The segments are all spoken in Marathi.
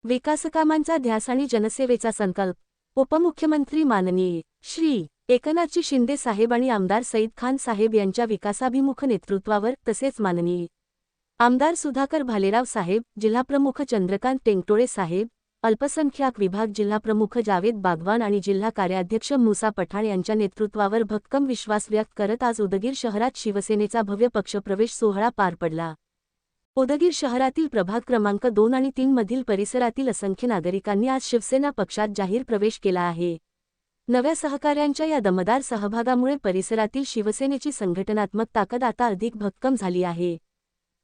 विकासकामांचा ध्यास आणि जनसेवेचा संकल्प। उपमुख्यमंत्री माननीय श्री एकनाथजी शिंदे साहेब आणि आमदार सईद खान साहेब यांच्या विकासाभिमुख नेतृत्वावर तसेच माननीय आमदार सुधाकर भालेराव साहेब, जिल्हाप्रमुख चंद्रकांत टेंगटोळे साहेब, अल्पसंख्याक विभाग जिल्हाप्रमुख जावेद बागवान आणि जिल्हा कार्याध्यक्ष मुसा पठाण यांच्या नेतृत्वावर भक्कम विश्वास व्यक्त करत आज उदगीर शहरात शिवसेनेचा भव्य पक्षप्रवेश सोहळा पार पडला। उदगीर शहरातील प्रभाग क्रमांक 2 आणि 3 मधील परिसरातील असंख्य नागरिकांनी आज शिवसेना पक्षात जाहीर प्रवेश केला आहे। नव्या सहकाऱ्यांच्या या दमदार सहभागामुळे परिसरातील शिवसेनेची संघटनात्मक ताकद आता अधिक भक्कम झाली आहे।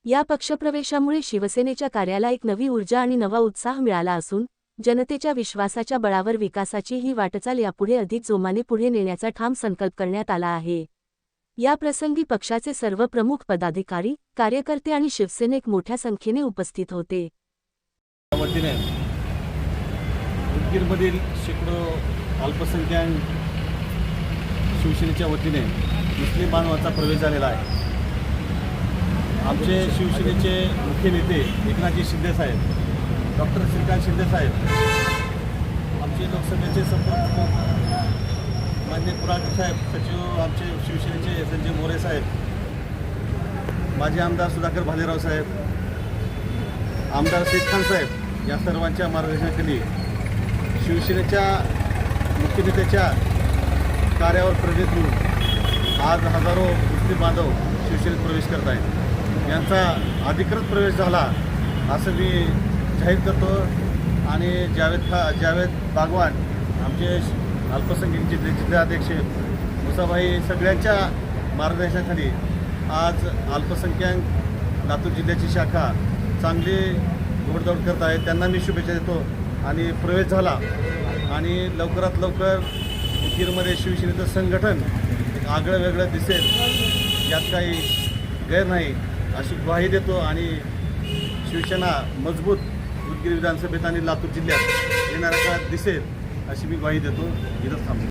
या पक्षप्रवेशामुळे शिवसेनेच्या कार्याला एक नवी ऊर्जा आणि नवा उत्साह मिळाला असून जनतेच्या विश्वासाच्या बळावर विकासाची ही वाटचाल यापुढे अधिक जोमाने पुढे नेण्याचा ठाम संकल्प करण्यात आला आहे। या प्रसंगी पक्षाचे सर्व प्रमुख पदाधिकारी, कार्यकर्ते आणि शिवसैनिक मोठ्या संख्येने उपस्थित होते। उदगीरमधील शेकडो अल्पसंख्याक शिवसेनेच्या वतीने मुस्लिम बांधवांचा प्रवेश झालेला आहे। आमचे शिवसेनेचे मुख्य नेते एकनाथजी शिंदे साहेब, डॉक्टर श्रीकांत शिंदे साहेब, आमचे लोकसभेचे संपर्क मान्य पुराणकर साहेब, सचिव आमचे शिवसेनेचे संजय मोरे साहेब, माजी आमदार सुधाकर भालेराव साहेब, आमदार सईद खान साहेब या सर्वांच्या मार्गदर्शनाखाली शिवसेनेच्या मुख्य नेत्याच्या कार्यावर प्रेरित होऊन आज हजारो मुस्लिम बांधव शिवसेनेत प्रवेश करत आहेत। यांचा अधिकृत प्रवेश झाला असं मी जाहीर करतो आणि जावेद बागवान आमचे अल्पसंख्याक जिल्हाध्यक्ष मुसाभाई सगळ्यांच्या मार्गदर्शनाखाली आज अल्पसंख्याक लातूर जिल्ह्याची शाखा चांगली घोडदौड करत आहे। त्यांना मी शुभेच्छा देतो आणि प्रवेश झाला आणि लवकरात लवकर उदगीरमध्ये शिवसेनेचं संघटन एक आगळं वेगळं दिसेल यात काही गैर नाही अशी ग्वाही देतो आणि शिवसेना मजबूत उदगीर विधानसभेत आणि लातूर जिल्ह्यात येणाऱ्या काळात दिसेल अशी मी ग्वाही देतो। इथंच थांबतो।